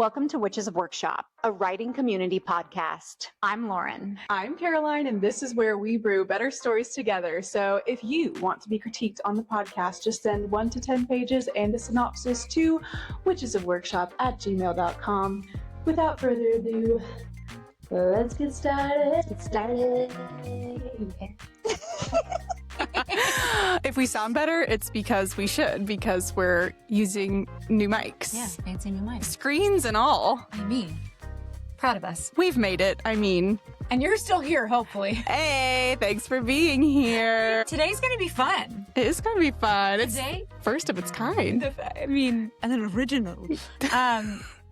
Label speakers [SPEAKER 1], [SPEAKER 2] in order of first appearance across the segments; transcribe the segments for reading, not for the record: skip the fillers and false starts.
[SPEAKER 1] Welcome to Witches of Workshop, a writing community podcast. I'm Lauren.
[SPEAKER 2] I'm Caroline, and this is where we brew better stories together. So if you want to be critiqued on the podcast, just send 1 to 10 pages and a synopsis to witchesofworkshop@gmail.com. Without further ado, let's get started.
[SPEAKER 3] If we sound better, it's because we're using new mics.
[SPEAKER 4] Yeah, fancy new mics.
[SPEAKER 3] Screens and all.
[SPEAKER 4] Proud of us.
[SPEAKER 3] We've made it,
[SPEAKER 4] And you're still here, hopefully.
[SPEAKER 3] Hey, thanks for being here.
[SPEAKER 4] Today's going to be fun.
[SPEAKER 3] It is going to be fun.
[SPEAKER 4] Today?
[SPEAKER 3] It's first of its kind.
[SPEAKER 4] And an original.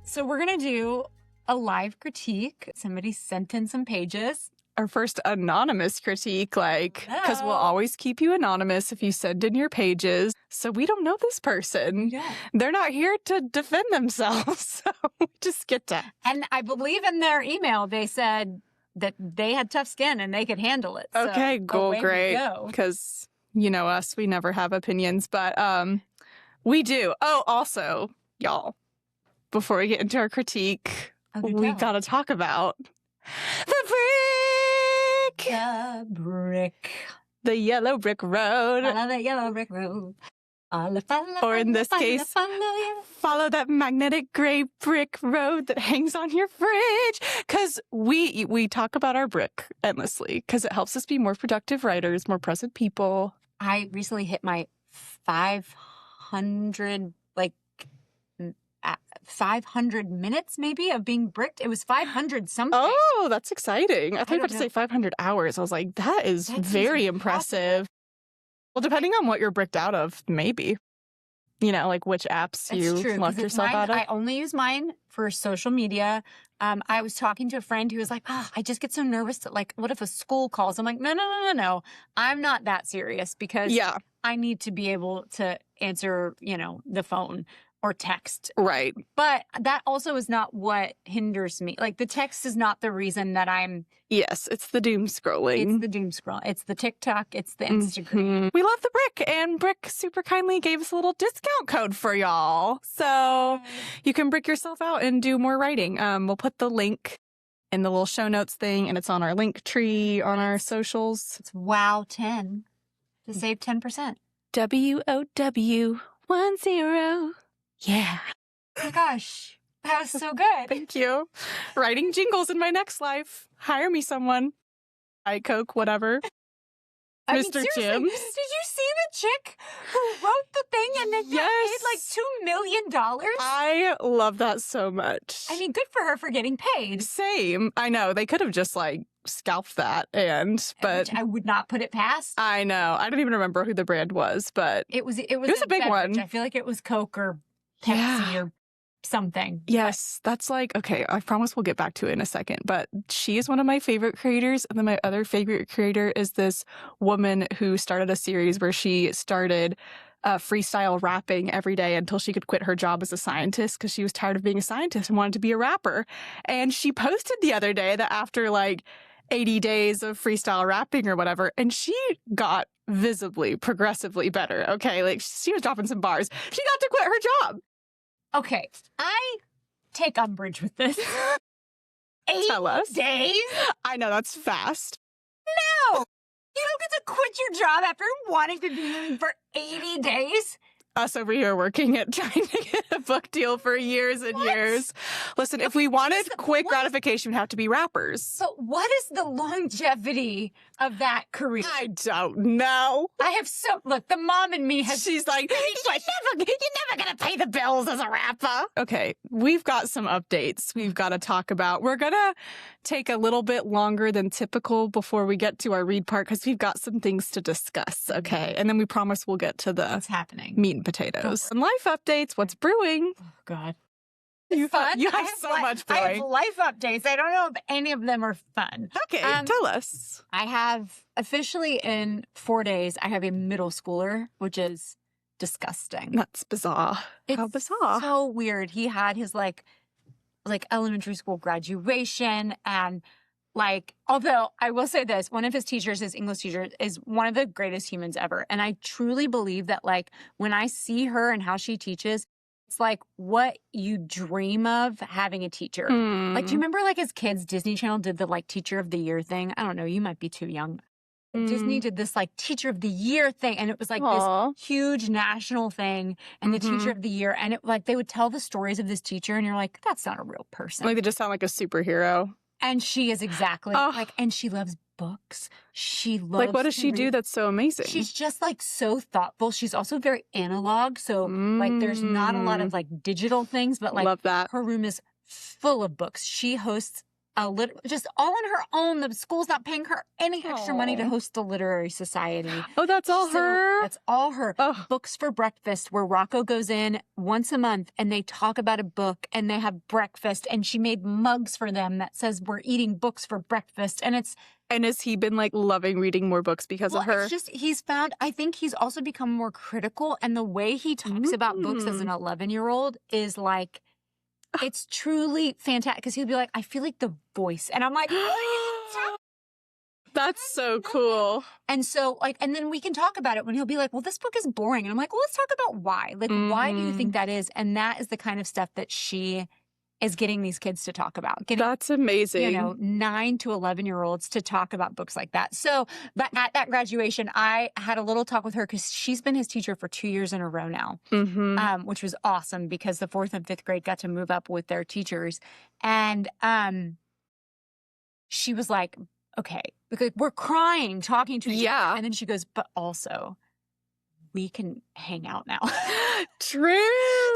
[SPEAKER 4] So we're going to do a live critique. Somebody sent in some pages.
[SPEAKER 3] Our first anonymous critique, because we'll always keep you anonymous if you send in your pages. So we don't know this person.
[SPEAKER 4] Yeah.
[SPEAKER 3] They're not here to defend themselves. So we just get to.
[SPEAKER 4] And I believe in their email, they said that they had tough skin and they could handle it. So
[SPEAKER 3] Okay, cool, great. Because you know us, we never have opinions, but we do. Oh, also, y'all, before we get into our critique, we got to talk about the brick.
[SPEAKER 4] The brick.
[SPEAKER 3] The yellow brick road.
[SPEAKER 4] Follow the yellow brick road.
[SPEAKER 3] Or in this case, follow that magnetic gray brick road that hangs on your fridge. Because we talk about our brick endlessly because it helps us be more productive writers, more present people.
[SPEAKER 4] I recently hit my 500 minutes maybe of being bricked. It was 500 something.
[SPEAKER 3] Oh, that's exciting. I thought you were about to say 500 hours. I was like, that is very impressive. Well, depending on what you're bricked out of, maybe. You know, like which apps you lock yourself out of.
[SPEAKER 4] I only use mine for social media. I was talking to a friend who was like, I just get so nervous that what if a school calls? I'm like, no. I'm not that serious because I need to be able to answer, the phone or text.
[SPEAKER 3] Right.
[SPEAKER 4] But that also is not what hinders me. The text is not the reason that I'm...
[SPEAKER 3] Yes, it's the doom scrolling.
[SPEAKER 4] It's the doom scroll. It's the TikTok. It's the Instagram. Mm-hmm.
[SPEAKER 3] We love the Brick, and Brick super kindly gave us a little discount code for y'all. So you can brick yourself out and do more writing. We'll put the link in the little show notes thing, and it's on our link tree on our socials.
[SPEAKER 4] It's WOW10 to save 10%.
[SPEAKER 3] WOW10. Yeah.
[SPEAKER 4] Oh my gosh. That was so good.
[SPEAKER 3] Thank you. Writing jingles in my next life. Hire me someone. Diet Coke, whatever. Mr. Jim.
[SPEAKER 4] Did you see the chick who wrote the thing and then got paid $2 million?
[SPEAKER 3] I love that so much.
[SPEAKER 4] Good for her for getting paid.
[SPEAKER 3] Same. I know. They could have just scalped that but
[SPEAKER 4] which I would not put it past.
[SPEAKER 3] I know. I don't even remember who the brand was, but
[SPEAKER 4] it was a
[SPEAKER 3] big one.
[SPEAKER 4] I feel like it was Coke or Pepsi or something.
[SPEAKER 3] Yes, that's okay, I promise we'll get back to it in a second, but she is one of my favorite creators, and then my other favorite creator is this woman who started a series where she started freestyle rapping every day until she could quit her job as a scientist because she was tired of being a scientist and wanted to be a rapper. And she posted the other day that after 80 days of freestyle rapping or whatever, and she got visibly, progressively better, okay? She was dropping some bars. She got to quit her job.
[SPEAKER 4] Okay, I take umbrage with this. 8
[SPEAKER 3] Tell us.
[SPEAKER 4] days?
[SPEAKER 3] I know, that's fast.
[SPEAKER 4] No! You don't get to quit your job after wanting to be for 80 days?
[SPEAKER 3] Us over here working at trying to get a book deal for years and years. Listen, if we wanted quick gratification, we'd have to be rappers.
[SPEAKER 4] But what is the longevity of that career?
[SPEAKER 3] I don't know.
[SPEAKER 4] Look, the mom in me has...
[SPEAKER 3] She's like, you're never going to pay the bills as a rapper. Okay, we've got some updates we've got to talk about. We're going to take a little bit longer than typical before we get to our read part because we've got some things to discuss, okay? And then we promise we'll get to the...
[SPEAKER 4] What's happening?
[SPEAKER 3] Meat and potatoes. And life updates, what's brewing.
[SPEAKER 4] Oh, God.
[SPEAKER 3] You have so much brewing.
[SPEAKER 4] I have life updates. I don't know if any of them are fun.
[SPEAKER 3] Okay, tell us.
[SPEAKER 4] I have officially in 4 days, I have a middle schooler, which is disgusting.
[SPEAKER 3] That's bizarre. How bizarre.
[SPEAKER 4] So weird. He had his elementary school graduation and although I will say this, one of his teachers, his English teacher, is one of the greatest humans ever. And I truly believe that when I see her and how she teaches, It's like what you dream of having a teacher. Like, do you remember like as kids, Disney Channel did the like Teacher of the Year thing? I don't know. You might be too young. Disney did this like Teacher of the Year thing. And it was like this huge national thing. And the Teacher of the Year. And it like they would tell the stories of this teacher. And you're like, that's not a real person.
[SPEAKER 3] Like they just sound like a superhero.
[SPEAKER 4] And she is exactly like, and she loves books. She loves
[SPEAKER 3] like, what does she do that's so amazing?
[SPEAKER 4] She's just like so thoughtful. She's also very analog. So like there's not a lot of like digital things, but like
[SPEAKER 3] love that.
[SPEAKER 4] Her room is full of books. She hosts just all on her own. The school's not paying her any extra money to host the literary society.
[SPEAKER 3] Oh, that's all her?
[SPEAKER 4] That's all her. Books for breakfast, where Rocco goes in once a month and they talk about a book and they have breakfast, and she made mugs for them that says we're eating books for breakfast. And
[SPEAKER 3] has he been like loving reading more books because of her?
[SPEAKER 4] It's just I think he's also become more critical, and the way he talks about books as an 11-year-old is like, it's truly fantastic, because he'll be like, I feel like the voice. And I'm like,
[SPEAKER 3] that's so cool.
[SPEAKER 4] And so like, and then we can talk about it when he'll be like, well, this book is boring. And I'm like, well, let's talk about why. Like, why do you think that is? And that is the kind of stuff that she is getting these kids to talk about.
[SPEAKER 3] That's amazing.
[SPEAKER 4] 9 to 11-year-olds to talk about books like that. So, but at that graduation, I had a little talk with her because she's been his teacher for 2 years in a row now, which was awesome because the 4th and 5th grade got to move up with their teachers. And she was like, okay, because we're crying, talking to each other. And then she goes, but also, we can hang out now.
[SPEAKER 3] True.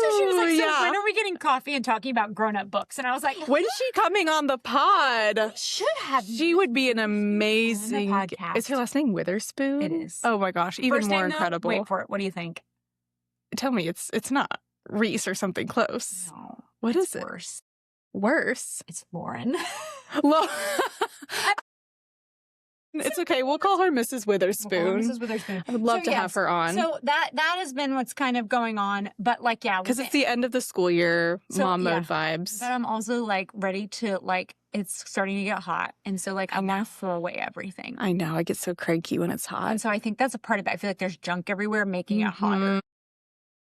[SPEAKER 4] So she was like, so when are we getting coffee and talking about grown-up books? And I was like,
[SPEAKER 3] when's she coming on the pod?
[SPEAKER 4] Should have.
[SPEAKER 3] She would be an amazing
[SPEAKER 4] podcast.
[SPEAKER 3] Is her last name Witherspoon?
[SPEAKER 4] It is.
[SPEAKER 3] Oh my gosh, even
[SPEAKER 4] First
[SPEAKER 3] more
[SPEAKER 4] name, though?
[SPEAKER 3] incredible.
[SPEAKER 4] Wait for it. What do you think?
[SPEAKER 3] Tell me it's not Reese or something close.
[SPEAKER 4] No.
[SPEAKER 3] What is it?
[SPEAKER 4] Worse.
[SPEAKER 3] Worse?
[SPEAKER 4] It's Lauren.
[SPEAKER 3] It's okay. We'll call her Mrs. Witherspoon.
[SPEAKER 4] Mrs. Witherspoon.
[SPEAKER 3] I would love to have her on.
[SPEAKER 4] So that has been what's kind of going on. But like,
[SPEAKER 3] because it's the end of the school year, mom mode vibes.
[SPEAKER 4] But I'm also like ready to like, it's starting to get hot. And so like, I want to throw away everything.
[SPEAKER 3] I know. I get so cranky when it's hot.
[SPEAKER 4] And so I think that's a part of it. I feel like there's junk everywhere making it hotter.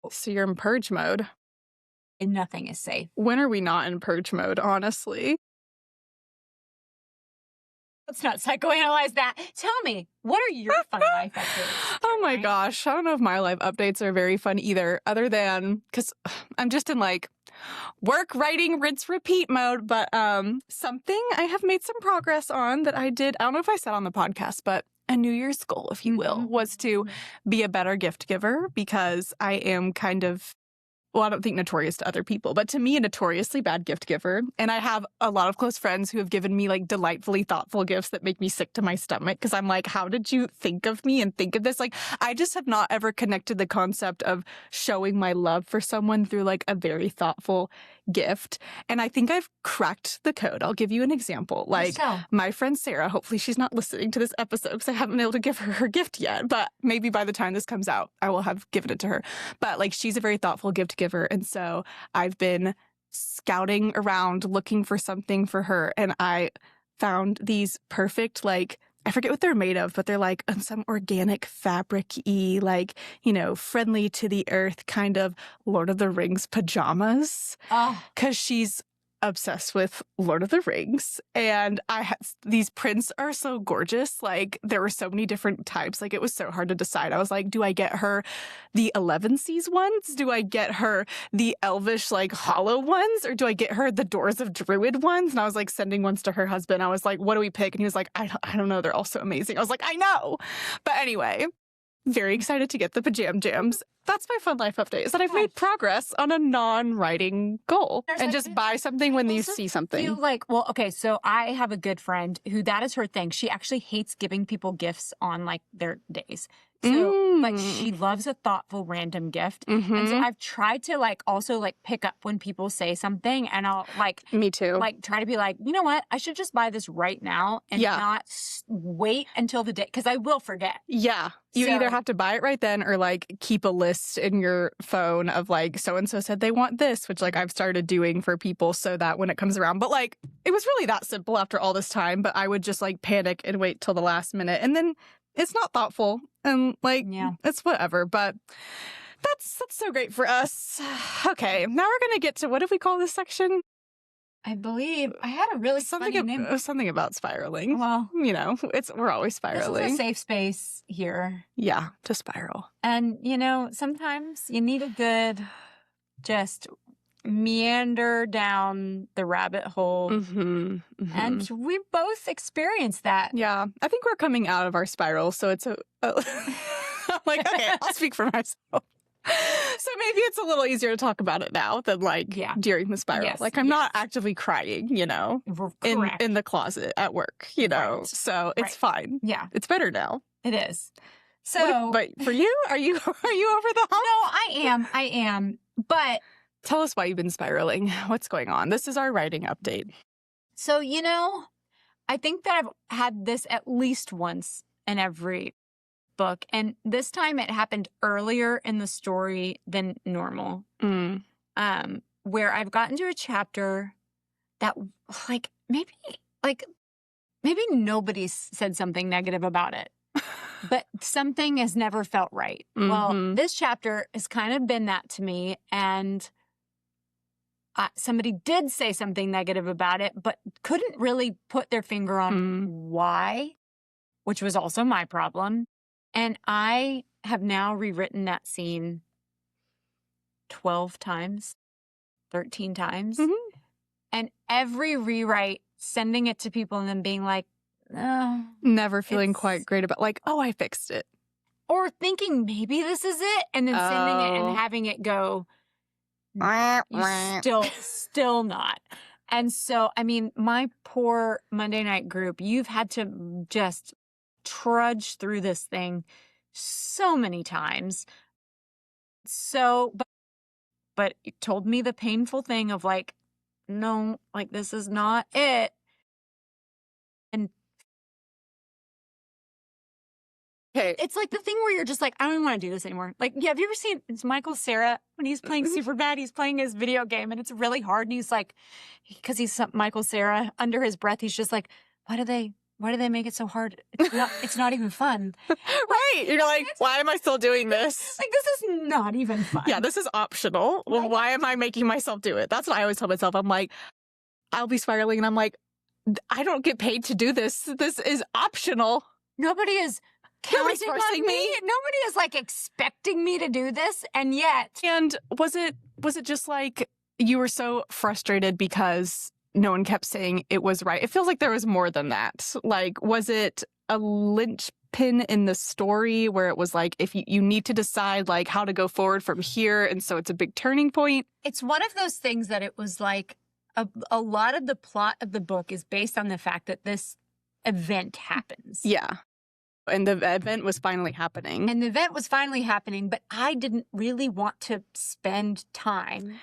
[SPEAKER 3] So you're in purge mode.
[SPEAKER 4] And nothing is safe.
[SPEAKER 3] When are we not in purge mode, honestly?
[SPEAKER 4] Let's not psychoanalyze that. Tell me, what are your fun life updates?
[SPEAKER 3] Oh my gosh. I don't know if my life updates are very fun either, other than because I'm just in like work, writing, rinse, repeat mode. But something I have made some progress on that I did. I don't know if I said on the podcast, but a New Year's goal, if you will, was to be a better gift giver, because I am kind of, well, I don't think notorious to other people, but to me, a notoriously bad gift giver. And I have a lot of close friends who have given me like delightfully thoughtful gifts that make me sick to my stomach, because I'm like, how did you think of me and think of this? Like, I just have not ever connected the concept of showing my love for someone through like a very thoughtful gift. And I think I've cracked the code. I'll give you an example. Like my friend Sarah, hopefully she's not listening to this episode because I haven't been able to give her her gift yet, but maybe by the time this comes out, I will have given it to her. But like, she's a very thoughtful gift giver. And so I've been scouting around looking for something for her. And I found these perfect, like, I forget what they're made of, but they're like some organic fabric-y, like, friendly to the earth kind of Lord of the Rings pajamas. Because she's obsessed with Lord of the Rings. And these prints are so gorgeous. Like, there were so many different types. Like, it was so hard to decide. I was like, do I get her the 11 Seas ones? Do I get her the elvish, like, hollow ones? Or do I get her the Doors of Druid ones? And I was like sending ones to her husband. I was like, what do we pick? And he was like, I don't know. They're all so amazing. I was like, I know. But anyway, very excited to get the pajam jams. That's my fun life update, is that I've made progress on a non-writing goal. And just buy something when you see something.
[SPEAKER 4] Feel like, well, okay, so I have a good friend who that is her thing. She actually hates giving people gifts on like their days. So, but she loves a thoughtful random gift. And so I've tried to like also like pick up when people say something, and I'll like,
[SPEAKER 3] me too,
[SPEAKER 4] like try to be like, you know what? I should just buy this right now and not wait until the day, because I will forget.
[SPEAKER 3] Yeah. You either have to buy it right then or like keep a list in your phone of like, so-and-so said they want this, which like I've started doing for people so that when it comes around, but like it was really that simple after all this time, but I would just like panic and wait till the last minute, and then it's not thoughtful and like, it's whatever. But That's so great for us. Okay, now we're going to get to, what did we call this section?
[SPEAKER 4] I believe I had a really funny name.
[SPEAKER 3] Something about spiraling.
[SPEAKER 4] Well,
[SPEAKER 3] you know, we're always spiraling.
[SPEAKER 4] This is a safe space here.
[SPEAKER 3] Yeah, to spiral.
[SPEAKER 4] And, you know, sometimes you need a good just meander down the rabbit hole. And we both experienced that.
[SPEAKER 3] Yeah, I think we're coming out of our spiral, so it's I'm like, okay, I'll speak for myself. So maybe it's a little easier to talk about it now than during the spiral.
[SPEAKER 4] Yes,
[SPEAKER 3] like I'm not actively crying, you know, in the closet at work, you know. Right. So it's fine.
[SPEAKER 4] Yeah.
[SPEAKER 3] It's better now.
[SPEAKER 4] It is. So
[SPEAKER 3] but for you, are you over the hump?
[SPEAKER 4] No, I am. But
[SPEAKER 3] tell us why you've been spiraling. What's going on? This is our writing update.
[SPEAKER 4] So, you know, I think that I've had this at least once in every book. And this time it happened earlier in the story than normal. Where I've gotten to a chapter that maybe nobody's said something negative about it. But something has never felt right. Well, this chapter has kind of been that to me. And somebody did say something negative about it, but couldn't really put their finger on why, which was also my problem. And I have now rewritten that scene 12 times, 13 times. And every rewrite, sending it to people and then being like, no.
[SPEAKER 3] Never feeling quite great about I fixed it.
[SPEAKER 4] Or thinking maybe this is it. And then sending it and having it go, still not. And so, I mean, my poor Monday night group, you've had to just trudge through this thing so many times. So, but it told me the painful thing of no, this is not it. And
[SPEAKER 3] okay,
[SPEAKER 4] it's like the thing where you're just like, I don't even want to do this anymore. Have you ever seen Michael Cera when he's playing Superbad? He's playing his video game and it's really hard. And he's like, because he's Michael Cera, under his breath, he's just like, why do they make it so hard? It's not even fun.
[SPEAKER 3] Right. You're like, why am I still doing this?
[SPEAKER 4] This is not even fun.
[SPEAKER 3] Yeah, this is optional. Well, why am I making myself do it? That's what I always tell myself. I'm like, I'll be spiraling and I'm like, I don't get paid to do this. This is optional.
[SPEAKER 4] Nobody is counting on me. Nobody is expecting me to do this. And yet.
[SPEAKER 3] And was it just you were so frustrated because no one kept saying it was right? It feels like there was more than that. Was it a linchpin in the story where it was if you need to decide how to go forward from here, and so it's a big turning point?
[SPEAKER 4] It's one of those things that it was a lot of the plot of the book is based on the fact that this event happens.
[SPEAKER 3] Yeah. And the event was finally happening.
[SPEAKER 4] But I didn't really want to spend time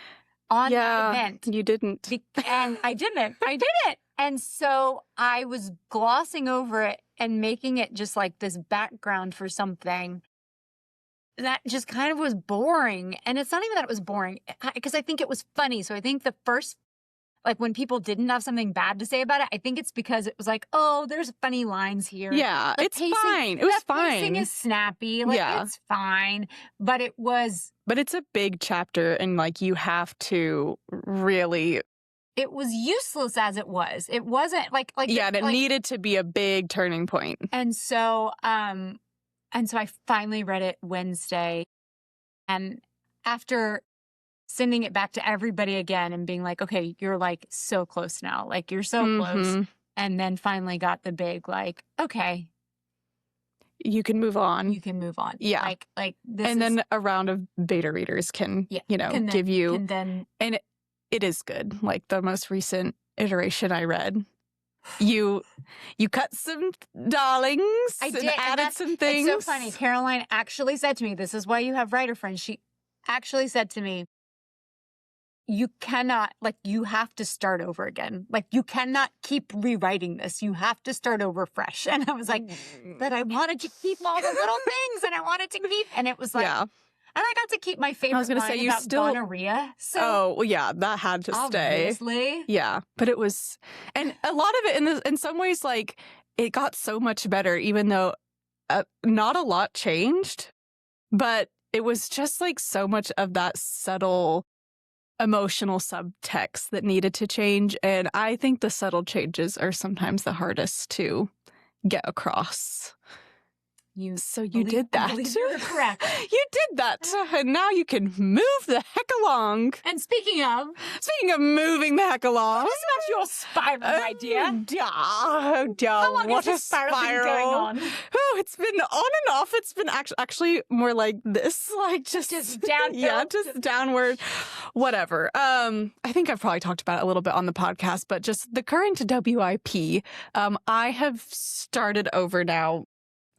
[SPEAKER 4] on that event.
[SPEAKER 3] You didn't.
[SPEAKER 4] And I didn't. And so I was glossing over it and making it just this background for something that just kind of was boring. And it's not even that it was boring, because I think it was funny. So I think the first, when people didn't have something bad to say about it, I think it's because it was oh, there's funny lines here.
[SPEAKER 3] Yeah, it's fine. It was fine.
[SPEAKER 4] Pacing is snappy. It's fine. But it was.
[SPEAKER 3] But it's a big chapter, and you have to really.
[SPEAKER 4] It was useless as it was. It wasn't
[SPEAKER 3] Yeah, and it needed to be a big turning point.
[SPEAKER 4] And so, I finally read it Wednesday, and after sending it back to everybody again and being okay, you're so close now. You're so close. And then finally got the big, okay.
[SPEAKER 3] You can move on.
[SPEAKER 4] Yeah. This
[SPEAKER 3] and then a round of beta readers can give you. And it is good. The most recent iteration I read. You cut some darlings. I did, and added some things.
[SPEAKER 4] It's so funny. Caroline actually said to me, this is why you have writer friends. She actually said to me, you cannot, you have to start over again. You cannot keep rewriting this. You have to start over fresh. And I was but I wanted to keep all the little things, and I wanted to keep, and it was
[SPEAKER 3] yeah.
[SPEAKER 4] And I got to keep my favorite line about gonorrhea. So,
[SPEAKER 3] oh, well, yeah, that had to stay.
[SPEAKER 4] Obviously.
[SPEAKER 3] Yeah, but it was, and a lot of it in some ways, it got so much better, even though not a lot changed, but it was just like so much of that subtle emotional subtext that needed to change. And I think the subtle changes are sometimes the hardest to get across. So you did that.
[SPEAKER 4] I believe you're correct.
[SPEAKER 3] You did that. And now you can move the heck along.
[SPEAKER 4] And speaking of
[SPEAKER 3] moving the heck along.
[SPEAKER 4] This is actually your spiral idea. How long
[SPEAKER 3] What
[SPEAKER 4] has
[SPEAKER 3] a
[SPEAKER 4] this spiral been going on?
[SPEAKER 3] Oh, it's been on and off. It's been actually more like this, like just
[SPEAKER 4] downhill.
[SPEAKER 3] Yeah, just downward. Whatever. I think I've probably talked about it a little bit on the podcast, but just the current WIP. I have started over now.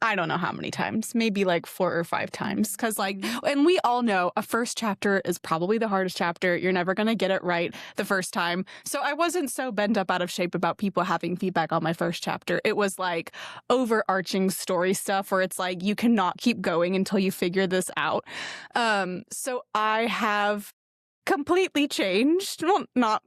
[SPEAKER 3] I don't know how many times, maybe like 4 or 5 times. Because and we all know a first chapter is probably the hardest chapter. You're never going to get it right the first time. So I wasn't so bent up out of shape about people having feedback on my first chapter. It was like overarching story stuff where it's like, you cannot keep going until you figure this out. So I have completely changed. Well, not.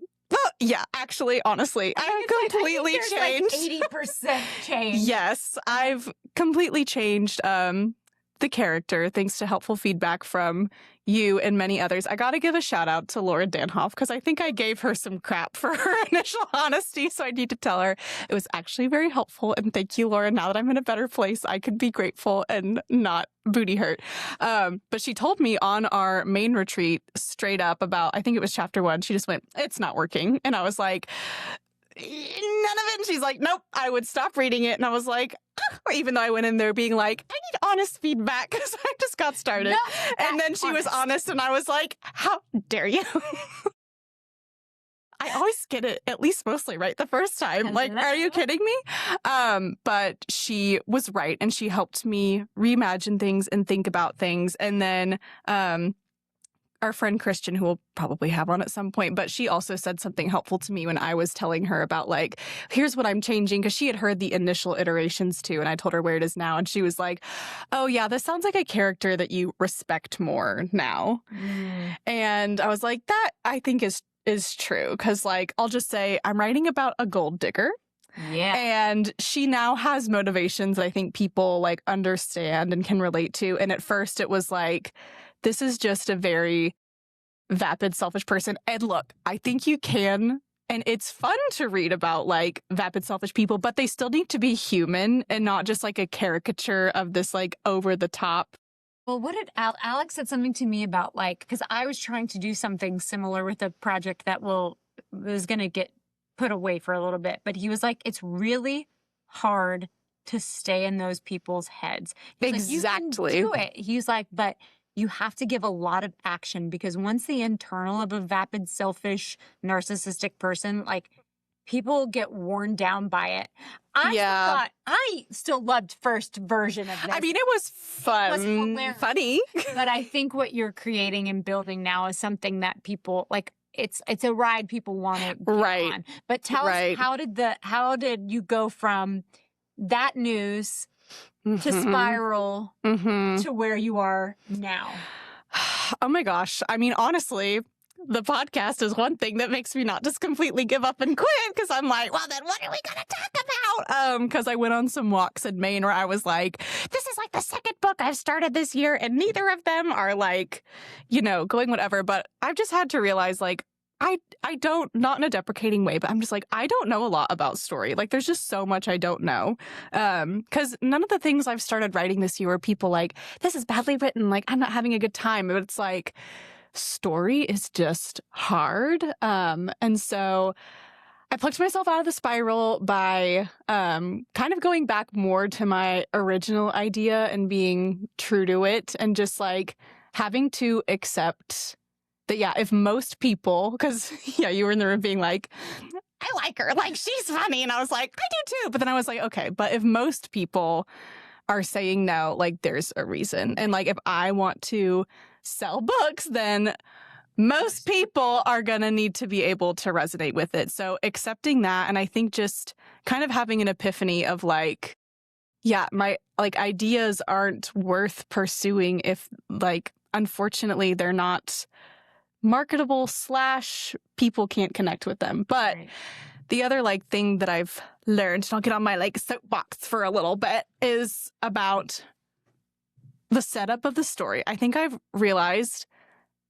[SPEAKER 3] Yeah, actually, honestly, I've completely changed.
[SPEAKER 4] Like 80% change.
[SPEAKER 3] Yes, I've completely changed the character thanks to helpful feedback from you and many others. I got to give a shout out to Laura Danhoff because I think I gave her some crap for her initial honesty. So I need to tell her it was actually very helpful. And thank you, Laura. Now that I'm in a better place, I could be grateful and not booty hurt. But she told me on our main retreat straight up about, I think it was chapter 1. She just went, it's not working. And I was like, none of it. And she's like, nope, I would stop reading it. And I was like, even though I went in there being like, I need honest feedback because I just got started. And then she was honest and I was like, how dare you? I always get it at least mostly right the first time. Like, are you kidding me? But she was right and she helped me reimagine things and think about things. And then our friend Christian, who we'll probably have on at some point, but she also said something helpful to me when I was telling her about like, here's what I'm changing, because she had heard the initial iterations too, and I told her where it is now, and she was like, oh yeah, this sounds like a character that you respect more now. And I was like, that I think is true, because like, I'll just say I'm writing about a gold digger.
[SPEAKER 4] Yeah.
[SPEAKER 3] And she now has motivations that I think people like understand and can relate to. And at first it was like, this is just a very vapid, selfish person. And look, I think you can, and it's fun to read about like vapid, selfish people, but they still need to be human and not just like a caricature of this like over the top.
[SPEAKER 4] Well, what did Alex said something to me about like, because I was trying to do something similar with a project that was going to get put away for a little bit, but he was like, it's really hard to stay in those people's heads.
[SPEAKER 3] Exactly.
[SPEAKER 4] Like, you can do it. He's like, but you have to give a lot of action, because once the internal of a vapid, selfish, narcissistic person, like people get worn down by it. I still loved first version of this.
[SPEAKER 3] I mean, it was fun,
[SPEAKER 4] It was
[SPEAKER 3] funny.
[SPEAKER 4] But I think what you're creating and building now is something that people like. It's a ride people want to get on. But tell us, how did you go from that news to spiral to where you are now?
[SPEAKER 3] Oh my gosh. I mean, honestly, the podcast is one thing that makes me not just completely give up and quit, because I'm like, well, then what are we going to talk about? Because I went on some walks in Maine where I was like, this is like the second book I've started this year, and neither of them are like, going whatever. But I've just had to realize like, I don't, not in a deprecating way, but I'm just like, I don't know a lot about story. Like, there's just so much I don't know. Because none of the things I've started writing this year were people like, this is badly written. Like, I'm not having a good time. But it's like, story is just hard. And so I plucked myself out of the spiral by kind of going back more to my original idea and being true to it, and just like having to accept that, yeah, if most people, because, yeah, you were in the room being like, I like her, like, she's funny. And I was like, I do too. But then I was like, okay, but if most people are saying no, like, there's a reason. And like, if I want to sell books, then most people are going to need to be able to resonate with it. So accepting that. And I think just kind of having an epiphany of like, yeah, my like ideas aren't worth pursuing if like, unfortunately, they're not marketable / people can't connect with them. But the other like thing that I've learned, and I'll get on my like soapbox for a little bit, is about the setup of the story. I think I've realized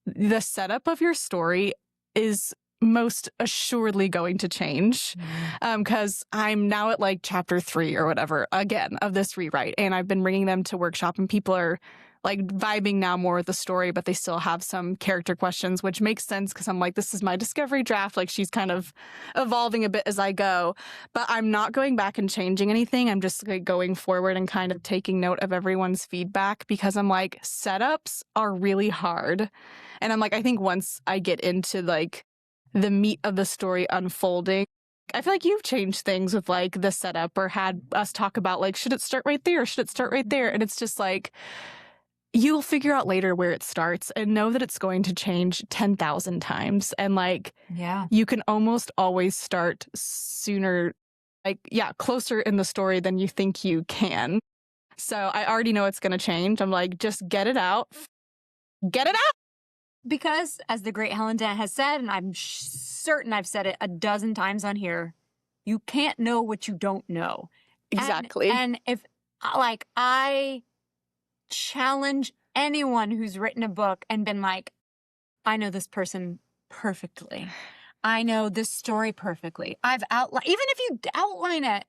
[SPEAKER 3] the setup of your story is most assuredly going to change, because I'm now at like chapter 3 or whatever, again, of this rewrite. And I've been bringing them to workshop, and people are like vibing now more with the story, but they still have some character questions, which makes sense because I'm like, this is my discovery draft. Like, she's kind of evolving a bit as I go, but I'm not going back and changing anything. I'm just like going forward and kind of taking note of everyone's feedback, because I'm like, setups are really hard. And I'm like, I think once I get into like the meat of the story unfolding, I feel like you've changed things with like the setup, or had us talk about like, should it start right there? Should it start right there? And it's just like, you'll figure out later where it starts, and know that it's going to change 10,000 times. And like, you can almost always start sooner, like, closer in the story than you think you can. So I already know it's going to change. I'm like, just get it out. Get it out.
[SPEAKER 4] Because, as the great Helen Dent has said, and I'm certain I've said it a dozen times on here, you can't know what you don't know.
[SPEAKER 3] Exactly.
[SPEAKER 4] And if, like, I challenge anyone who's written a book and been like, I know this person perfectly. I know this story perfectly. I've outlined, even if you outline it,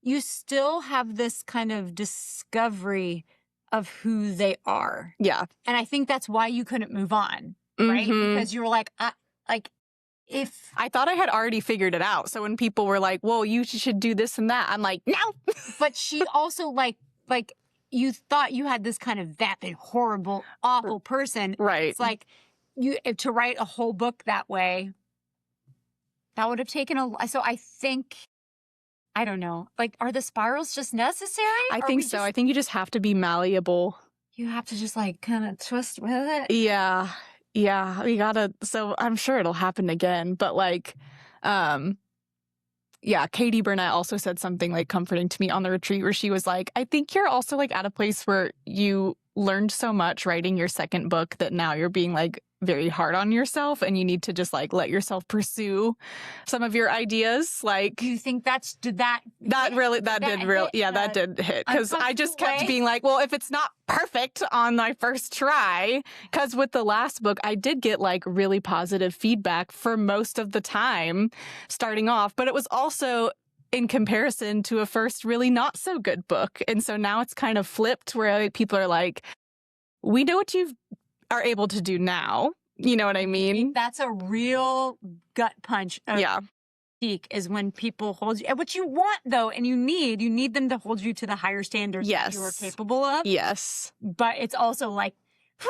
[SPEAKER 4] you still have this kind of discovery of who they are.
[SPEAKER 3] Yeah.
[SPEAKER 4] And I think that's why you couldn't move on, right? Because you were like, if
[SPEAKER 3] I thought I had already figured it out. So when people were like, whoa, you should do this and that, I'm like, no.
[SPEAKER 4] But she also like you thought you had this kind of vapid, horrible, awful person.
[SPEAKER 3] Right.
[SPEAKER 4] It's like to write a whole book that way, that would have taken so I think, I don't know, like, are the spirals just necessary?
[SPEAKER 3] I think so. I think you just have to be malleable.
[SPEAKER 4] You have to just like kind of twist with it.
[SPEAKER 3] Yeah. Yeah. We gotta, so I'm sure it'll happen again, but like, Katie Burnett also said something like comforting to me on the retreat, where she was like, I think you're also like at a place where you learned so much writing your second book that now you're being like very hard on yourself, and you need to just like let yourself pursue some of your ideas. Like,
[SPEAKER 4] do you think that did
[SPEAKER 3] hit, because I just kept being like, well, if it's not perfect on my first try, because with the last book I did get like really positive feedback for most of the time starting off, but it was also in comparison to a first really not so good book. And so now it's kind of flipped, where like, people are like, we know what you are able to do now. You know what I mean?
[SPEAKER 4] That's a real gut punch. Critique is when people hold you, what you want though, and you need them to hold you to the higher standards that you are capable of.
[SPEAKER 3] Yes.
[SPEAKER 4] But it's also like, well,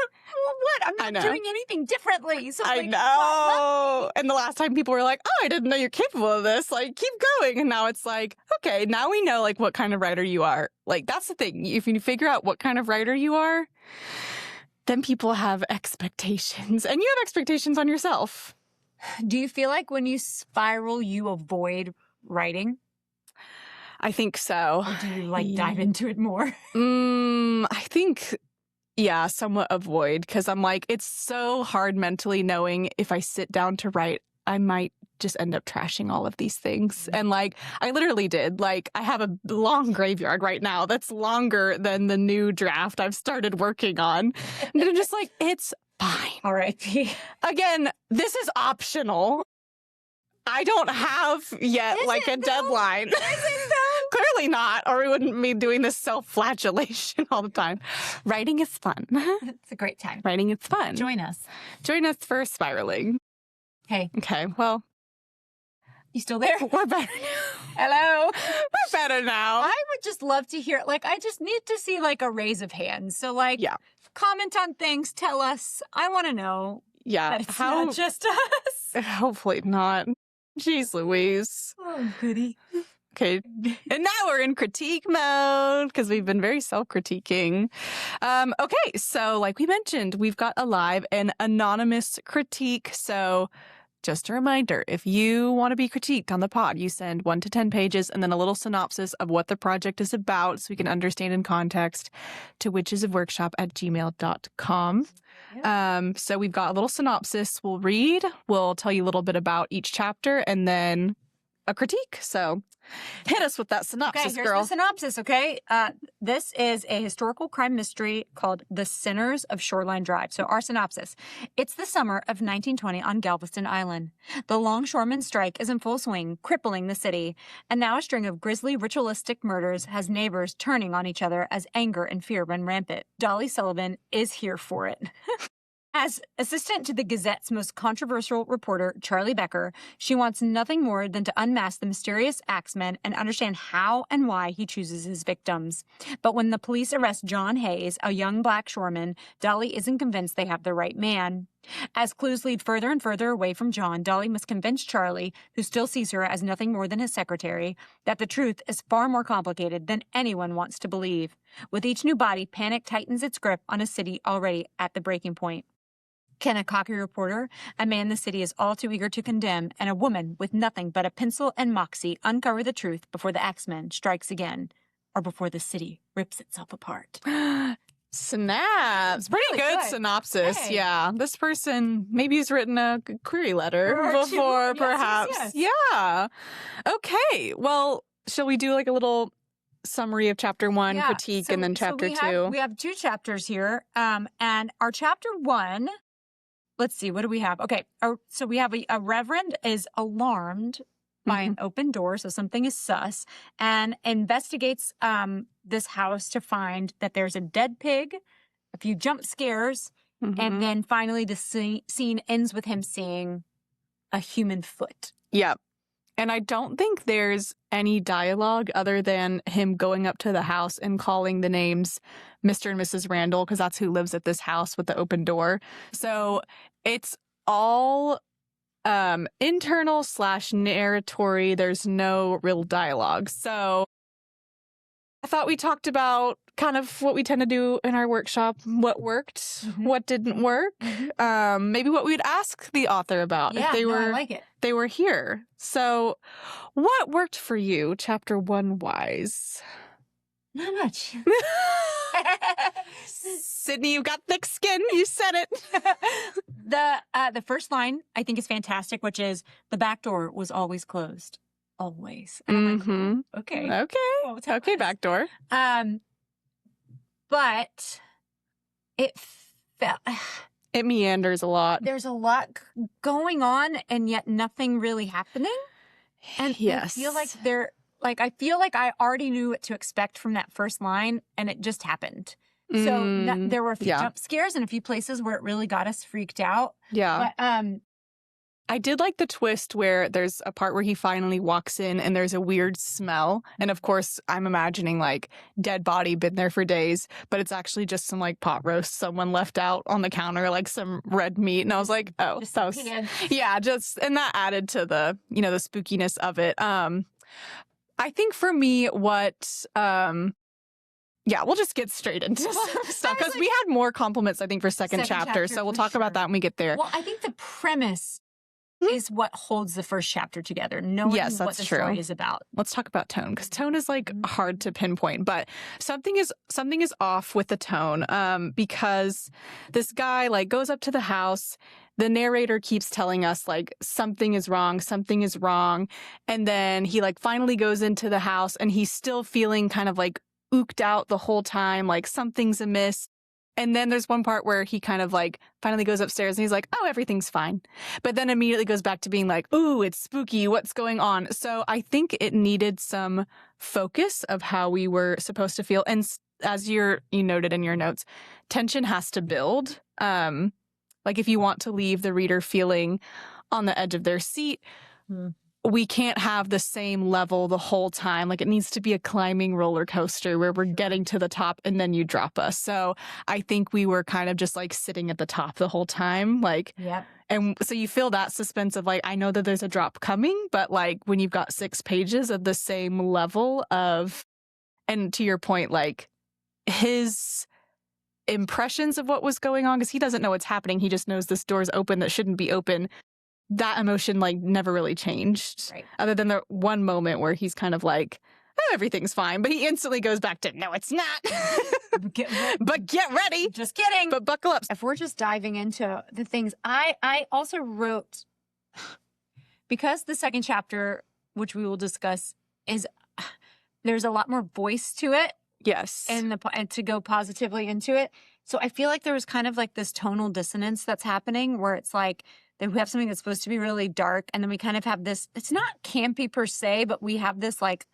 [SPEAKER 4] what? I'm not doing anything differently. So
[SPEAKER 3] I know. And the last time people were like, oh, I didn't know you're capable of this. Like, keep going. And now it's like, okay, now we know like what kind of writer you are. Like, that's the thing. If you figure out what kind of writer you are, then people have expectations, and you have expectations on yourself.
[SPEAKER 4] Do you feel like when you spiral, you avoid writing?
[SPEAKER 3] I think so.
[SPEAKER 4] Or do you like dive into it more?
[SPEAKER 3] I think, somewhat avoid, because I'm like, it's so hard mentally knowing if I sit down to write, I might just end up trashing all of these things. And like, I literally did. Like, I have a long graveyard right now that's longer than the new draft I've started working on. And I'm just like, it's fine.
[SPEAKER 4] R.I.P.
[SPEAKER 3] Again, this is optional. I don't have yet like a deadline. Clearly not, or we wouldn't be doing this self-flagellation all the time. Writing is fun.
[SPEAKER 4] It's a great time.
[SPEAKER 3] Writing is fun.
[SPEAKER 4] Join us.
[SPEAKER 3] Join us for spiraling.
[SPEAKER 4] Hey.
[SPEAKER 3] Okay, well.
[SPEAKER 4] You still there?
[SPEAKER 3] We're better now.
[SPEAKER 4] Hello.
[SPEAKER 3] We're better now.
[SPEAKER 4] I would just love to hear, like, I just need to see like a raise of hands. So like, comment on things, tell us. I want to know.
[SPEAKER 3] Yeah.
[SPEAKER 4] That it's not just us.
[SPEAKER 3] Hopefully not. Jeez Louise.
[SPEAKER 4] Oh, goody.
[SPEAKER 3] Okay. And now we're in critique mode, because we've been very self-critiquing. Okay. So like we mentioned, we've got a live and anonymous critique. So just a reminder, if you want to be critiqued on the pod, you send 1 to 10 pages and then a little synopsis of what the project is about so we can understand in context to witchesofworkshop@gmail.com. So we've got a little synopsis we'll read. We'll tell you a little bit about each chapter, and then a critique. So hit us with that synopsis,
[SPEAKER 4] here's
[SPEAKER 3] girl.
[SPEAKER 4] the synopsis, okay? This is a historical crime mystery called The Sinners of Shoreline Drive. So our synopsis. It's the summer of 1920 on Galveston Island. The longshoremen strike is in full swing, crippling the city. And now a string of grisly ritualistic murders has neighbors turning on each other as anger and fear run rampant. Dolly Sullivan is here for it. As assistant to the Gazette's most controversial reporter, Charlie Becker, she wants nothing more than to unmask the mysterious axeman and understand how and why he chooses his victims. But when the police arrest John Hayes, a young black shoreman, Dolly isn't convinced they have the right man. As clues lead further and further away from John, Dolly must convince Charlie, who still sees her as nothing more than his secretary, that the truth is far more complicated than anyone wants to believe. With each new body, panic tightens its grip on a city already at the breaking point. Can a cocky reporter, a man the city is all too eager to condemn, and a woman with nothing but a pencil and moxie uncover the truth before the axeman strikes again, or before the city rips itself apart?
[SPEAKER 3] Snaps. Pretty
[SPEAKER 4] Really
[SPEAKER 3] good
[SPEAKER 4] good.
[SPEAKER 3] synopsis.
[SPEAKER 4] Hey.
[SPEAKER 3] Yeah. This person, maybe he's written a query letter
[SPEAKER 4] Or two.
[SPEAKER 3] before,
[SPEAKER 4] Yes,
[SPEAKER 3] perhaps.
[SPEAKER 4] yes.
[SPEAKER 3] Yeah. Okay. Well, shall we do like a little summary of chapter 1,
[SPEAKER 4] Yeah,
[SPEAKER 3] critique,
[SPEAKER 4] so-
[SPEAKER 3] and then
[SPEAKER 4] so
[SPEAKER 3] chapter
[SPEAKER 4] we
[SPEAKER 3] 2?
[SPEAKER 4] We have 2 chapters here. And our chapter 1, let's see, what do we have? Okay, so we have a reverend is alarmed by an open door, so something is sus, and investigates this house to find that there's a dead pig, a few jump scares, and then finally the scene ends with him seeing a human foot.
[SPEAKER 3] Yep. And I don't think there's any dialogue other than him going up to the house and calling the names Mr. and Mrs. Randall, because that's who lives at this house with the open door. So it's all internal / narratory. There's no real dialogue. So I thought we talked about kind of what we tend to do in our workshop, what worked, what didn't work, maybe what we'd ask the author about if they were
[SPEAKER 4] I like it.
[SPEAKER 3] they were here. So what worked for you, chapter 1 wise?
[SPEAKER 4] Not much.
[SPEAKER 3] Sydney, you've got thick skin. You said it.
[SPEAKER 4] The first line I think is fantastic, which is the back door was always closed. Always. And I'm like, "Oh, okay.
[SPEAKER 3] Okay.
[SPEAKER 4] Well, tell
[SPEAKER 3] Okay,
[SPEAKER 4] us."
[SPEAKER 3] back door.
[SPEAKER 4] But it felt
[SPEAKER 3] It meanders a lot.
[SPEAKER 4] there's a lot going on and yet nothing really happening. And
[SPEAKER 3] Yes.
[SPEAKER 4] I feel like I already knew what to expect from that first line and it just happened. So there were a few jump scares and a few places where it really got us freaked out.
[SPEAKER 3] Yeah.
[SPEAKER 4] But
[SPEAKER 3] I did like the twist where there's a part where he finally walks in and there's a weird smell. And of course, I'm imagining like dead body, been there for days, but it's actually just some like pot roast someone left out on the counter, like some red meat. And I was like, oh,
[SPEAKER 4] just
[SPEAKER 3] that was, yeah, just, and that added to the, the spookiness of it. I think for me, what, yeah, we'll just get straight into some stuff because we had more compliments, I think, for second chapter. So we'll talk about that when we get there.
[SPEAKER 4] Well, I think the premise is what holds the first chapter together, knowing what the story is about.
[SPEAKER 3] Let's talk about tone because tone is like hard to pinpoint, but something is off with the tone because this guy like goes up to the house. The narrator keeps telling us like something is wrong, and then he like finally goes into the house and he's still feeling kind of like ooked out the whole time, like something's amiss. And then there's one part where he kind of like finally goes upstairs and he's like, oh, everything's fine. But then immediately goes back to being like, ooh, it's spooky. What's going on? So I think it needed some focus of how we were supposed to feel. And as you noted in your notes, tension has to build. Like if you want to leave the reader feeling on the edge of their seat, we can't have the same level the whole time. Like it needs to be a climbing roller coaster where we're getting to the top and then you drop us. So I think we were kind of just like sitting at the top the whole time. Like, and so you feel that suspense of like, I know that there's a drop coming, but like when you've got 6 pages of the same level of, and to your point, like his impressions of what was going on, because he doesn't know what's happening. He just knows this door's open that shouldn't be open. That emotion like never really changed, other than the one moment where he's kind of like, oh, everything's fine, but he instantly goes back to, no, it's not. But get ready.
[SPEAKER 4] Just kidding.
[SPEAKER 3] But buckle up.
[SPEAKER 4] If we're just diving into the things, I also wrote, because the second chapter which we will discuss, is there's a lot more voice to it.
[SPEAKER 3] Yes.
[SPEAKER 4] And to go positively into it. So I feel like there was kind of like this tonal dissonance that's happening where it's like that we have something that's supposed to be really dark. And then we kind of have this, it's not campy per se, but we have this like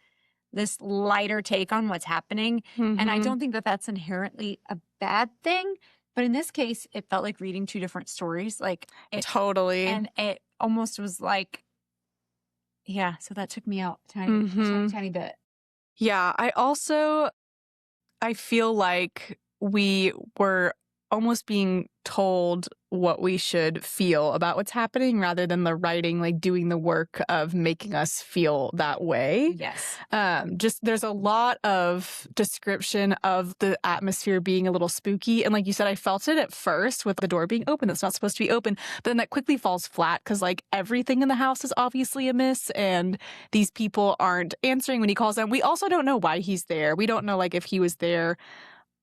[SPEAKER 4] this lighter take on what's happening.
[SPEAKER 3] Mm-hmm.
[SPEAKER 4] And I don't think that that's inherently a bad thing. But in this case, it felt like reading two different stories. Like
[SPEAKER 3] totally.
[SPEAKER 4] And it almost was like, yeah. So that took me out tiny bit.
[SPEAKER 3] Yeah. I feel like we were almost being told what we should feel about what's happening rather than the writing, like doing the work of making us feel that way.
[SPEAKER 4] Yes.
[SPEAKER 3] Just there's a lot of description of the atmosphere being a little spooky. And like you said, I felt it at first with the door being open. That's not supposed to be open. But then that quickly falls flat because like everything in the house is obviously amiss and these people aren't answering when he calls them. We also don't know why he's there. We don't know like if he was there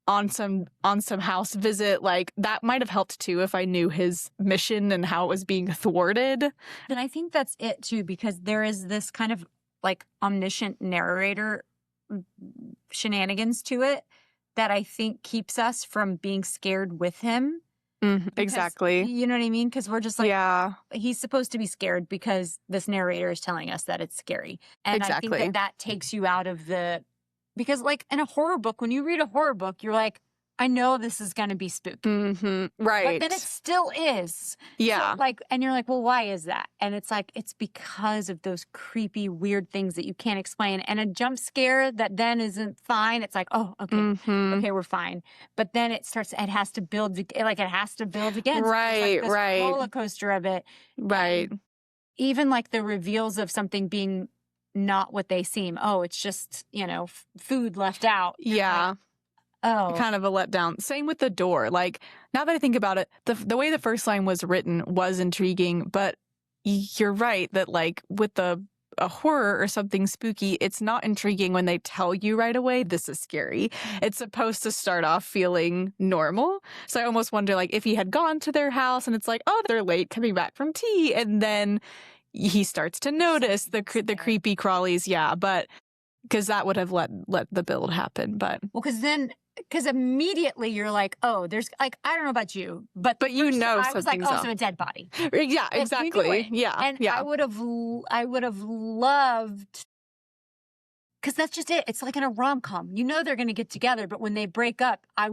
[SPEAKER 3] on some house visit. Like that might have helped too if I knew his mission and how it was being thwarted.
[SPEAKER 4] And I think that's it too, because there is this kind of like omniscient narrator shenanigans to it that I think keeps us from being scared with him.
[SPEAKER 3] Exactly.
[SPEAKER 4] You know what I mean? Because we're just like,
[SPEAKER 3] yeah,
[SPEAKER 4] he's supposed to be scared because this narrator is telling us that it's scary. And
[SPEAKER 3] exactly.
[SPEAKER 4] I think that takes you out of because like in a horror book, when you read a horror book, you're like, I know this is going to be spooky.
[SPEAKER 3] Right.
[SPEAKER 4] But then it still is.
[SPEAKER 3] Yeah.
[SPEAKER 4] So and you're like, well, why is that? And it's like, it's because of those creepy, weird things that you can't explain. And a jump scare that then isn't fine. It's like, oh, okay. Okay, we're fine. But then it has to build again.
[SPEAKER 3] Right,
[SPEAKER 4] so this
[SPEAKER 3] right.
[SPEAKER 4] roller coaster of it.
[SPEAKER 3] Right.
[SPEAKER 4] And even like the reveals of something being not what they seem. Oh, it's just, food left out.
[SPEAKER 3] Yeah.
[SPEAKER 4] Like, oh.
[SPEAKER 3] Kind of a letdown. Same with the door. Like, now that I think about it, the way the first line was written was intriguing, but you're right that like with a horror or something spooky, it's not intriguing when they tell you right away, this is scary. It's supposed to start off feeling normal. So I almost wonder like if he had gone to their house and it's like, oh, they're late coming back from tea. And then he starts to notice the creepy crawlies. Yeah. But because that would have let the build happen. But
[SPEAKER 4] well, because immediately you're like, oh, there's like, I don't know about you, but
[SPEAKER 3] you know,
[SPEAKER 4] I was like, oh, so a dead body.
[SPEAKER 3] Yeah, exactly. Yeah,
[SPEAKER 4] and
[SPEAKER 3] yeah.
[SPEAKER 4] I would have loved, because that's just it. It's like in a rom-com. You know they're going to get together, but when they break up, I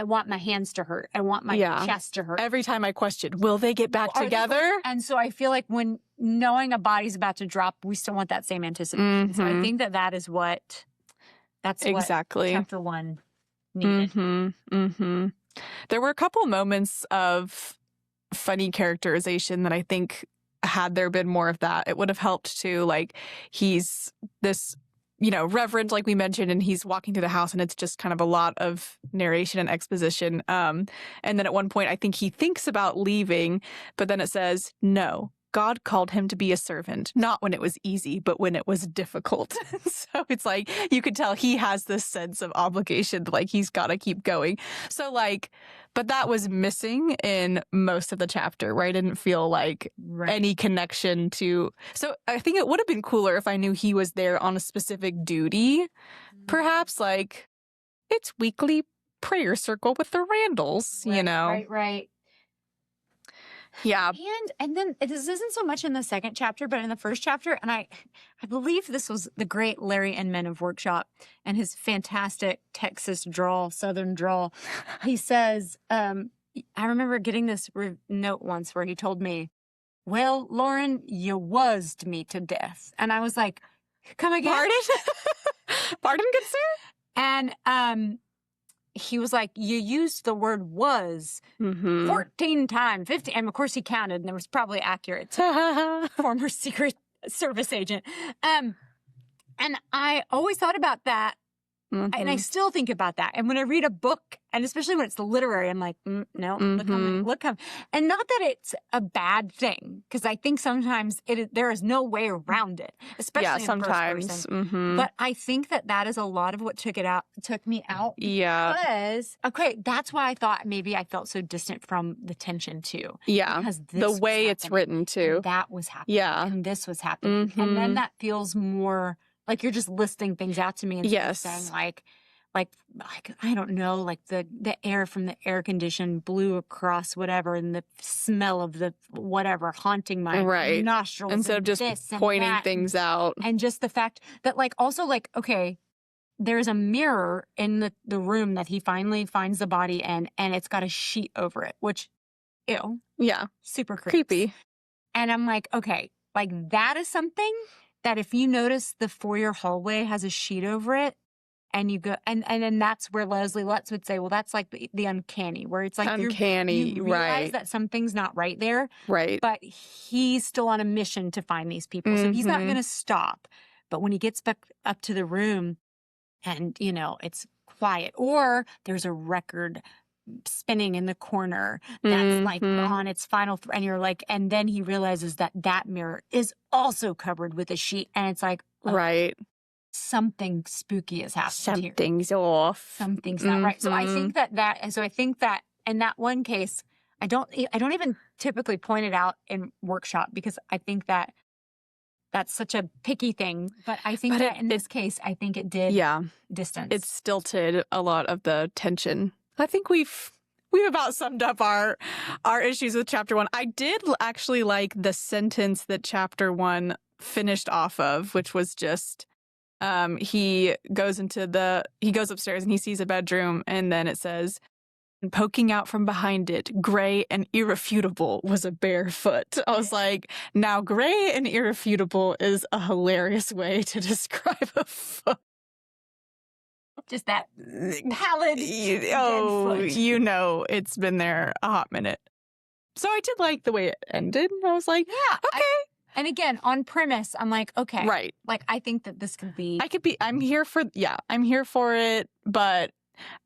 [SPEAKER 4] want my hands to hurt. I want my chest to hurt.
[SPEAKER 3] Every time I question, will they get back together?
[SPEAKER 4] And so I feel like when knowing a body's about to drop, we still want that same anticipation. So I think that's what chapter 1 needed.
[SPEAKER 3] There were a couple moments of funny characterization that I think had there been more of that, it would have helped too. Like he's this, reverend, like we mentioned, and he's walking through the house and it's just kind of a lot of narration and exposition. And then at one point, I think he thinks about leaving, but then it says, no, God called him to be a servant, not when it was easy, but when it was difficult. So it's like, you could tell he has this sense of obligation, like he's got to keep going. So like, but that was missing in most of the chapter, where I didn't feel like any connection to. So I think it would have been cooler if I knew he was there on a specific duty. Perhaps like it's weekly prayer circle with the Randalls,
[SPEAKER 4] Right.
[SPEAKER 3] Yeah.
[SPEAKER 4] And then this isn't so much in the second chapter, but in the first chapter, and I believe this was the great Larry Inman of Workshop and his fantastic Texas drawl, Southern drawl. He says, I remember getting this note once where he told me, well, Lauren, you wuzzed me to death. And I was like, come again?
[SPEAKER 3] Pardon, good sir?
[SPEAKER 4] And he was like, you used the word was 14 times, 15. And of course he counted, and it was probably accurate to former Secret Service agent. And I always thought about that And I still think about that. And when I read a book, and especially when it's literary, I'm like, no, look how. And not that it's a bad thing, because I think sometimes there is no way around it, especially in first person. But I think that is a lot of what took me out.
[SPEAKER 3] Yeah.
[SPEAKER 4] Because, okay, that's why I thought maybe I felt so distant from the tension too.
[SPEAKER 3] Yeah.
[SPEAKER 4] Because
[SPEAKER 3] the way it's written too.
[SPEAKER 4] That was happening.
[SPEAKER 3] Yeah.
[SPEAKER 4] And this was happening. And then that feels more like you're just listing things out to me and saying like I don't know, like the air from the air condition blew across whatever, and the smell of the whatever haunting my nostrils
[SPEAKER 3] instead of just pointing things out.
[SPEAKER 4] And just the fact that like also like, okay, there's a mirror in the room that he finally finds the body in, and it's got a sheet over it, which ew.
[SPEAKER 3] Yeah.
[SPEAKER 4] Super creepy.
[SPEAKER 3] Creepy.
[SPEAKER 4] And I'm like, okay, like that is something that if you notice the foyer hallway has a sheet over it, and you go, and then that's where Leslie Lutz would say, well, that's like the uncanny, where it's like
[SPEAKER 3] uncanny,
[SPEAKER 4] you realize that something's not right there.
[SPEAKER 3] Right.
[SPEAKER 4] But he's still on a mission to find these people. So he's not going to stop. But when he gets back up to the room and, you know, it's quiet, or there's a record spinning in the corner that's like on its final and you're like, and then he realizes that mirror is also covered with a sheet, and it's like, something spooky has happened.
[SPEAKER 3] Something's off.
[SPEAKER 4] Something's not right. So I think that in that one case, I don't even typically point it out in workshop, because I think that that's such a picky thing. But I think that in this case, I think it did distance.
[SPEAKER 3] It stilted a lot of the tension. I think we've about summed up our issues with chapter 1. I did actually like the sentence that chapter 1 finished off of, which was just he goes upstairs and he sees a bedroom, and then it says, poking out from behind it, gray and irrefutable, was a bare foot. I was like, now gray and irrefutable is a hilarious way to describe a foot.
[SPEAKER 4] Just that pallid.
[SPEAKER 3] You know, it's been there a hot minute. So I did like the way it ended. I was like, okay.
[SPEAKER 4] And again, on premise, I'm like, okay.
[SPEAKER 3] Right.
[SPEAKER 4] Like, I think that this could be.
[SPEAKER 3] I'm here for it. But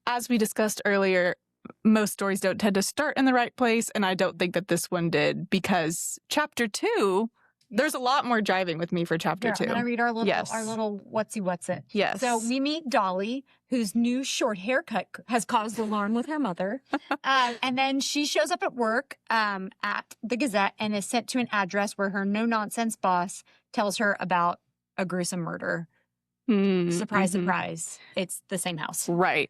[SPEAKER 3] as we discussed earlier, most stories don't tend to start in the right place. And I don't think that this one did, because chapter 2, there's a lot more driving with me for chapter 2.
[SPEAKER 4] I'm going to read our little what's it.
[SPEAKER 3] Yes.
[SPEAKER 4] So we meet Dolly, whose new short haircut has caused alarm with her mother. And then she shows up at work at the Gazette and is sent to an address where her no-nonsense boss tells her about a gruesome murder. Surprise, surprise. It's the same house.
[SPEAKER 3] Right.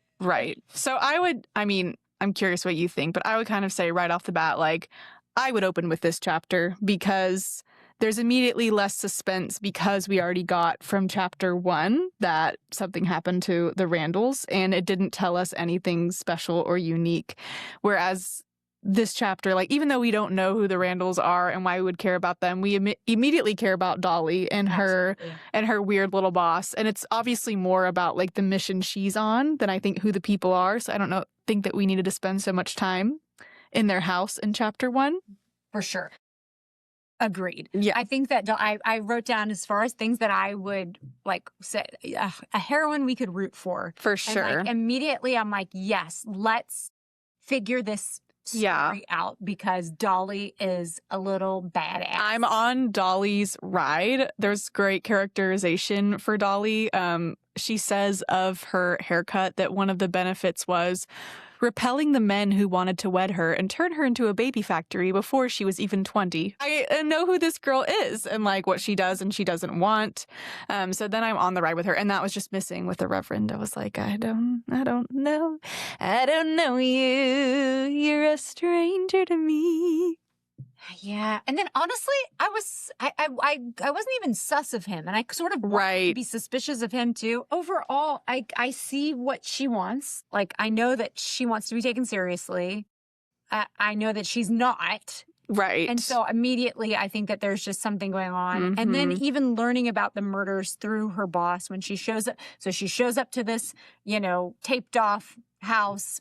[SPEAKER 3] So I'm curious what you think, but I would kind of say right off the bat, like, I would open with this chapter, because there's immediately less suspense, because we already got from chapter 1 that something happened to the Randalls, and it didn't tell us anything special or unique. Whereas this chapter, like, even though we don't know who the Randalls are and why we would care about them, we immediately care about Dolly and her weird little boss. And it's obviously more about like the mission she's on than I think who the people are. So I don't think that we needed to spend so much time in their house in chapter 1.
[SPEAKER 4] For sure. Agreed.
[SPEAKER 3] Yeah.
[SPEAKER 4] I think that I wrote down, as far as things that I would like say, a heroine we could root for.
[SPEAKER 3] For sure.
[SPEAKER 4] And like, immediately I'm like, yes, let's figure this story out, because Dolly is a little badass.
[SPEAKER 3] I'm on Dolly's ride. There's great characterization for Dolly. She says of her haircut that one of the benefits was repelling the men who wanted to wed her and turn her into a baby factory before she was even 20. I know who this girl is and like what she does and she doesn't want. So then I'm on the ride with her, and that was just missing with the Reverend. I was like, I don't know. I don't know you. You're a stranger to me.
[SPEAKER 4] Yeah. And then honestly, I wasn't even sus of him, and I sort of wanted to be suspicious of him too. Overall, I see what she wants. Like, I know that she wants to be taken seriously. I know that she's not.
[SPEAKER 3] Right.
[SPEAKER 4] And so immediately I think that there's just something going on. And then even learning about the murders through her boss when she shows up. So she shows up to this, taped off house.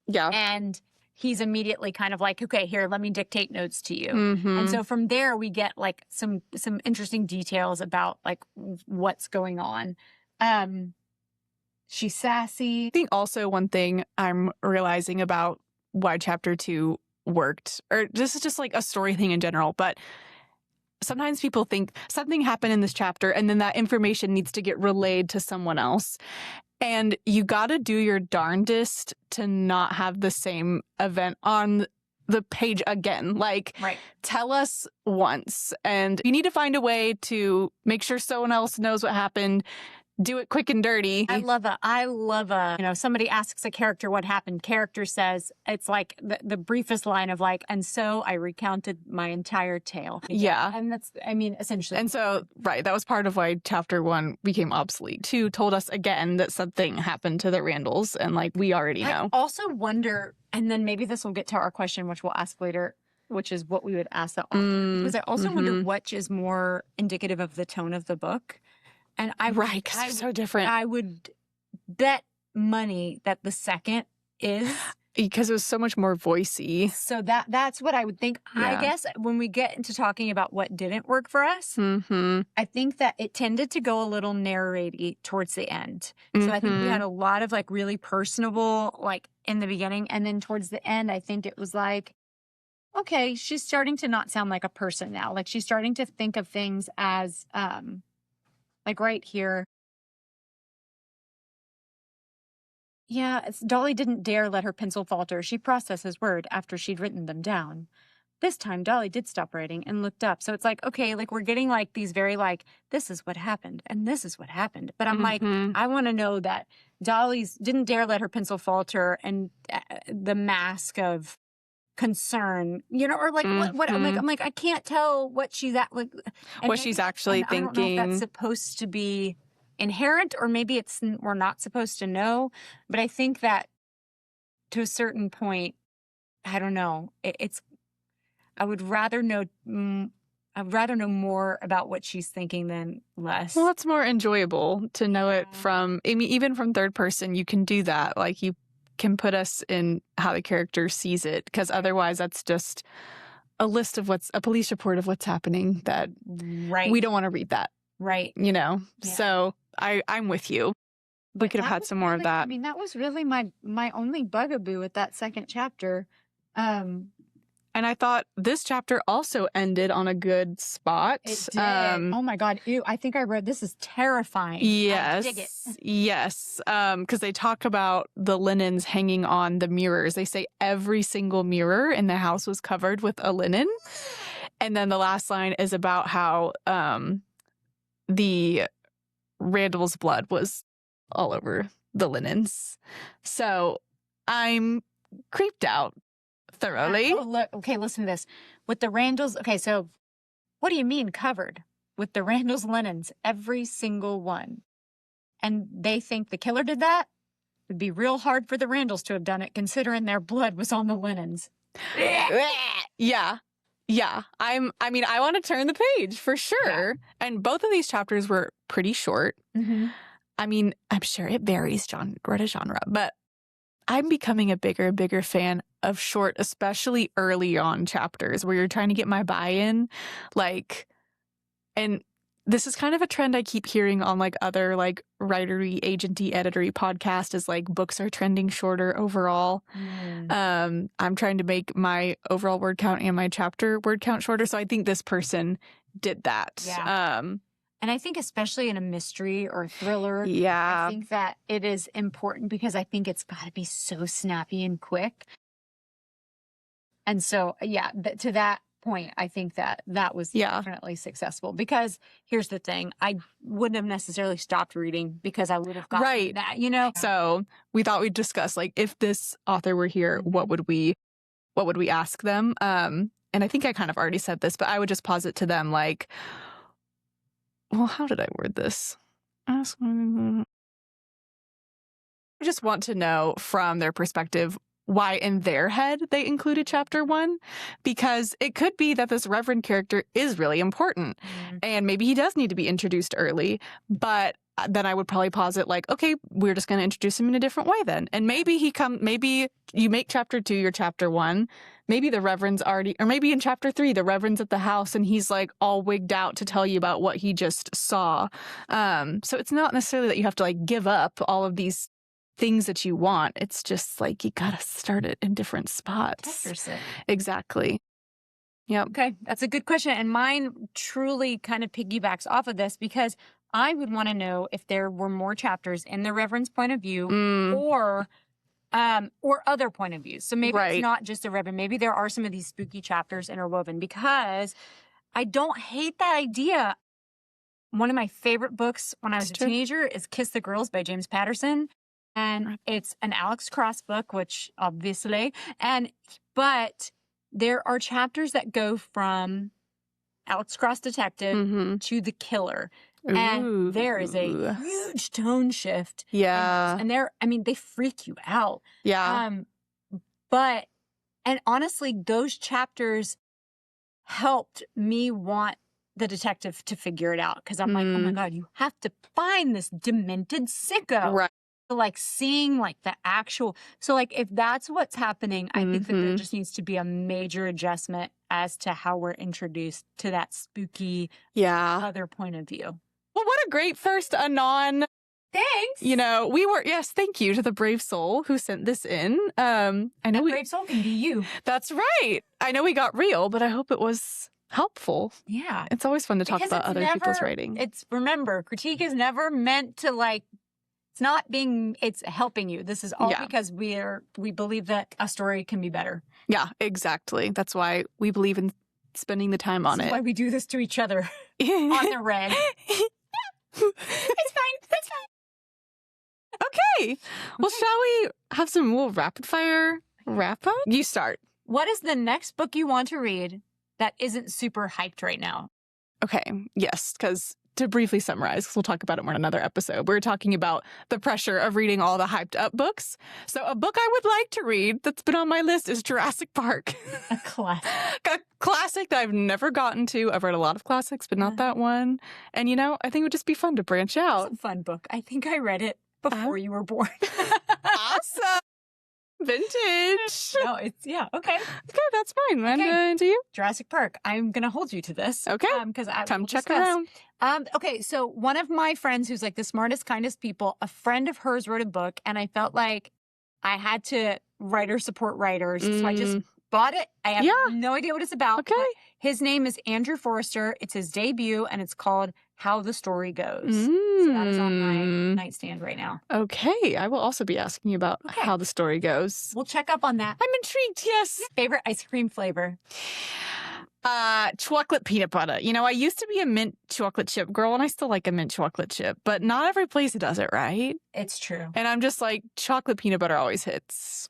[SPEAKER 3] Yeah.
[SPEAKER 4] And he's immediately kind of like, okay, here, let me dictate notes to you. And so from there, we get like some interesting details about like what's going on. She's sassy.
[SPEAKER 3] I think also one thing I'm realizing about why chapter 2 worked, or this is just like a story thing in general, but sometimes people think something happened in this chapter and then that information needs to get relayed to someone else. And you got to do your darndest to not have the same event on the page again. Like, tell us once. And you need to find a way to make sure someone else knows what happened. Do it quick and dirty.
[SPEAKER 4] I love somebody asks a character what happened. Character says, it's like the briefest line of like, and so I recounted my entire tale.
[SPEAKER 3] Yeah.
[SPEAKER 4] And that's, essentially.
[SPEAKER 3] And so, that was part of why chapter 1 became obsolete. 2 told us again that something happened to the Randalls, and like, we already know.
[SPEAKER 4] I also wonder, and then maybe this will get to our question, which we'll ask later, which is what we would ask that author. Because I also wonder which is more indicative of the tone of the book. And
[SPEAKER 3] because they're so different.
[SPEAKER 4] I would bet money that the second is
[SPEAKER 3] because it was so much more voicey.
[SPEAKER 4] So that's what I would think. Yeah. I guess when we get into talking about what didn't work for us, I think that it tended to go a little narraty towards the end. So I think we had a lot of like really personable like in the beginning, and then towards the end, I think it was like, okay, she's starting to not sound like a person now. Like she's starting to think of things as like right here. Yeah, Dolly didn't dare let her pencil falter. She processed his word after she'd written them down. This time, Dolly did stop writing and looked up. So it's like, okay, like we're getting like these very like, this is what happened and this is what happened. But I'm like, I want to know that Dolly's didn't dare let her pencil falter, and the mask of concern, or like what I'm like I can't tell what she's at, like
[SPEAKER 3] what she's actually thinking.
[SPEAKER 4] I don't know if that's supposed to be inherent, or maybe we're not supposed to know. But I think that to a certain point, I don't know. I would rather know more about what she's thinking than less.
[SPEAKER 3] Well, it's more enjoyable to know it from. I mean, even from third person, you can do that. Like you can put us in how the character sees it, because otherwise that's just a list of a police report of what's happening that we don't want to read that.
[SPEAKER 4] Right.
[SPEAKER 3] Yeah. So I'm with you. We could have had some more of that.
[SPEAKER 4] I mean, that was really my only bugaboo with that second chapter.
[SPEAKER 3] And I thought this chapter also ended on a good spot.
[SPEAKER 4] It did. Oh my God. Ew, I think I read this is terrifying.
[SPEAKER 3] Yes.
[SPEAKER 4] I dig it.
[SPEAKER 3] Yes. Because they talk about the linens hanging on the mirrors. They say every single mirror in the house was covered with a linen. And then the last line is about how the Randall's blood was all over the linens. So I'm creeped out. Thoroughly.
[SPEAKER 4] Okay, listen to this. With the Randalls, okay, so what do you mean covered? With the Randalls linens, every single one. And they think the killer did that? It'd be real hard for the Randalls to have done it, considering their blood was on the linens.
[SPEAKER 3] Yeah. I want to turn the page for sure. Yeah. And both of these chapters were pretty short. I mean, I'm sure it varies genre to genre, but I'm becoming a bigger and bigger fan of short, especially early on chapters where you're trying to get my buy-in. Like, and this is kind of a trend I keep hearing on like other like writery, agenty, editory podcast is like books are trending shorter overall. I'm trying to make my overall word count and my chapter word count shorter. So I think this person did that.
[SPEAKER 4] Yeah. And I think especially in a mystery or thriller, I think that it is important because I think it's got to be so snappy and quick. And so, to that point, I think that was definitely successful, because here's the thing. I wouldn't have necessarily stopped reading because I would have gotten that,
[SPEAKER 3] So we thought we'd discuss, like, if this author were here, what would we ask them? And I think I kind of already said this, but I would just posit to them, like, well, how did I word this? I just want to know from their perspective why in their head they included chapter 1, because it could be that this Reverend character is really important and maybe he does need to be introduced early, but then I would probably pause it like, okay, we're just going to introduce him in a different way then. And maybe maybe you make chapter 2 your chapter 1. Maybe the Reverend's already, or maybe in chapter 3, the Reverend's at the house and he's like all wigged out to tell you about what he just saw. So it's not necessarily that you have to like give up all of these things that you want. It's just like you got to start it in different spots. Exactly. Yep.
[SPEAKER 4] Okay. That's a good question. And mine truly kind of piggybacks off of this because I would want to know if there were more chapters in the Reverend's point of view or other point of views. So maybe it's not just the Reverend. Maybe there are some of these spooky chapters interwoven because I don't hate that idea. One of my favorite books when I was a teenager is Kiss the Girls by James Patterson. And it's an Alex Cross book, which obviously, but there are chapters that go from Alex Cross detective to the killer. And there is a huge tone shift.
[SPEAKER 3] Yeah.
[SPEAKER 4] And they freak you out.
[SPEAKER 3] Yeah.
[SPEAKER 4] And honestly, those chapters helped me want the detective to figure it out. Because I'm like, oh my God, you have to find this demented sicko.
[SPEAKER 3] Right.
[SPEAKER 4] So like seeing like the actual, so like if that's what's happening, I think that there just needs to be a major adjustment as to how we're introduced to that spooky other point of view.
[SPEAKER 3] Well, what a great first Anon.
[SPEAKER 4] Thanks.
[SPEAKER 3] Thank you to the brave soul who sent this in. I know
[SPEAKER 4] brave soul can be you.
[SPEAKER 3] That's right. I know we got real, but I hope it was helpful.
[SPEAKER 4] Yeah.
[SPEAKER 3] It's always fun to talk about other people's writing.
[SPEAKER 4] Remember, critique is never meant to like, it's helping you. This is all because we believe that a story can be better. Yeah,
[SPEAKER 3] exactly. That's why we believe in spending the time on it.
[SPEAKER 4] That's why we do this to each other on the reg. It's fine.
[SPEAKER 3] Okay. Well, shall we have some little rapid fire wrap up? You start.
[SPEAKER 4] What is the next book you want to read that isn't super hyped right now?
[SPEAKER 3] Okay. Yes, because to briefly summarize, because we'll talk about it more in another episode, we're talking about the pressure of reading all the hyped up books. So a book I would like to read that's been on my list is Jurassic Park.
[SPEAKER 4] A classic.
[SPEAKER 3] A classic that I've never gotten to. I've read a lot of classics, but not that one. And, I think it would just be fun to branch out.
[SPEAKER 4] It's a fun book. I think I read it before you were born.
[SPEAKER 3] Awesome. Vintage.
[SPEAKER 4] No, okay.
[SPEAKER 3] Okay, that's fine. And do you?
[SPEAKER 4] Jurassic Park. I'm going to hold you to this.
[SPEAKER 3] Okay.
[SPEAKER 4] Because
[SPEAKER 3] come check around.
[SPEAKER 4] Okay, so one of my friends who's like the smartest, kindest people, a friend of hers wrote a book, and I felt like I had to writer support writers. So I just bought it. I have no idea what it's about.
[SPEAKER 3] Okay.
[SPEAKER 4] His name is Andrew Forrester. It's his debut, and it's called How the Story Goes. So that is on my nightstand right now.
[SPEAKER 3] Okay. I will also be asking you about How the Story Goes.
[SPEAKER 4] We'll check up on that.
[SPEAKER 3] I'm intrigued, yes.
[SPEAKER 4] Favorite ice cream flavor?
[SPEAKER 3] Chocolate peanut butter. I used to be a mint chocolate chip girl, and I still like a mint chocolate chip, but not every place does it, right?
[SPEAKER 4] It's true.
[SPEAKER 3] And I'm just like, chocolate peanut butter always hits.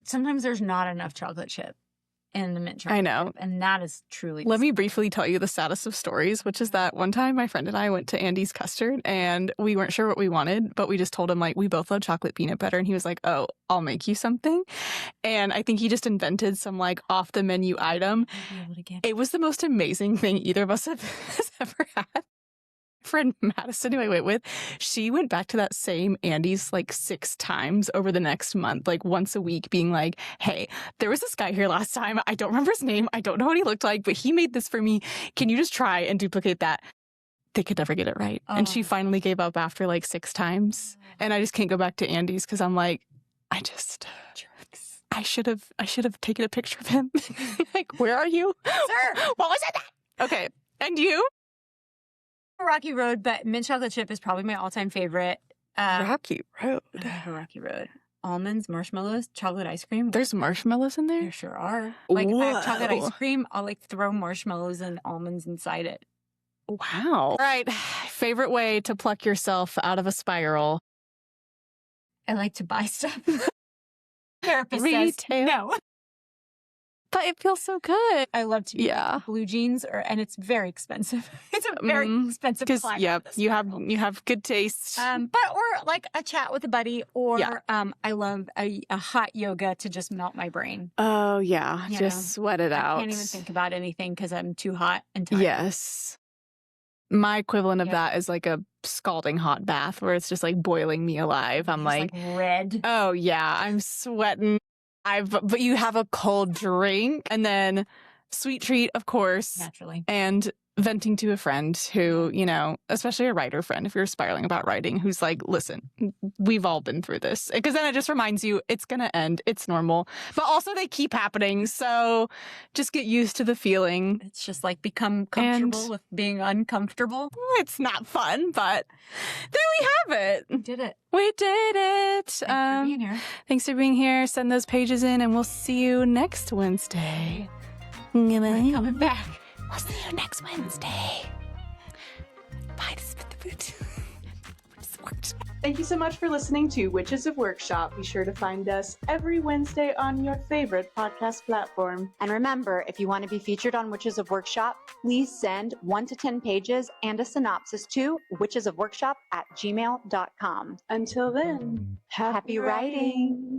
[SPEAKER 4] Sometimes there's not enough chocolate chip in the mint chocolate.
[SPEAKER 3] I know.
[SPEAKER 4] Chip, and that is truly
[SPEAKER 3] Let me briefly tell you the saddest of stories, which is that one time my friend and I went to Andy's Custard, and we weren't sure what we wanted, but we just told him, like, we both love chocolate peanut butter, and he was like, oh, I'll make you something. And I think he just invented some, like, off-the-menu item. It was the most amazing thing either of us has ever had. Friend Madison, who I went with, she went back to that same Andy's like 6 times over the next month, like once a week, being like, hey, there was this guy here last time. I don't remember his name. I don't know what he looked like, but he made this for me. Can you just try and duplicate that? They could never get it right. Oh. And she finally gave up after like 6 times. And I just can't go back to Andy's because I'm like, I should have taken a picture of him. Like, where are you?
[SPEAKER 4] Sir,
[SPEAKER 3] what was it? Okay. And you?
[SPEAKER 4] Rocky Road, but mint chocolate chip is probably my all-time favorite.
[SPEAKER 3] Rocky Road.
[SPEAKER 4] Rocky Road. Almonds, marshmallows, chocolate ice cream.
[SPEAKER 3] There's marshmallows in there?
[SPEAKER 4] There sure are. Like, if I have chocolate ice cream, I'll like throw marshmallows and almonds inside it.
[SPEAKER 3] Wow. All right. Favorite way to pluck yourself out of a spiral?
[SPEAKER 4] I like to buy stuff. Therapist
[SPEAKER 3] Retail.
[SPEAKER 4] says no.
[SPEAKER 3] But it feels so good.
[SPEAKER 4] I love to buy blue jeans, and it's very expensive. It's a very expensive climb.
[SPEAKER 3] You have good taste.
[SPEAKER 4] Or like a chat with a buddy, or I love a hot yoga to just melt my brain.
[SPEAKER 3] Oh yeah, just sweat it out.
[SPEAKER 4] I can't even think about anything because I'm too hot and tired.
[SPEAKER 3] Yes. My equivalent of that is like a scalding hot bath where it's just like boiling me alive. I'm like
[SPEAKER 4] red.
[SPEAKER 3] Oh yeah, I'm sweating. But you have a cold drink and then sweet treat, of course.
[SPEAKER 4] Naturally.
[SPEAKER 3] And venting to a friend who, you know, especially a writer friend, if you're spiraling about writing, who's like, listen, we've all been through this. Because then it just reminds you it's going to end. It's normal. But also they keep happening. So just get used to the feeling.
[SPEAKER 4] It's just like become comfortable with being uncomfortable.
[SPEAKER 3] It's not fun, but there we have it.
[SPEAKER 4] We did it.
[SPEAKER 3] We did it.
[SPEAKER 4] Thanks for being here.
[SPEAKER 3] Thanks for being here. Send those pages in and we'll see you next Wednesday.
[SPEAKER 4] We're coming back.
[SPEAKER 3] We'll see you next Wednesday. Bye.
[SPEAKER 2] Thank you so much for listening to Witches of Workshop. Be sure to find us every Wednesday on your favorite podcast platform.
[SPEAKER 1] And remember, if you want to be featured on Witches of Workshop, please send 1 to 10 pages and a synopsis to witchesofworkshop@gmail.com.
[SPEAKER 2] Until then,
[SPEAKER 1] Happy writing.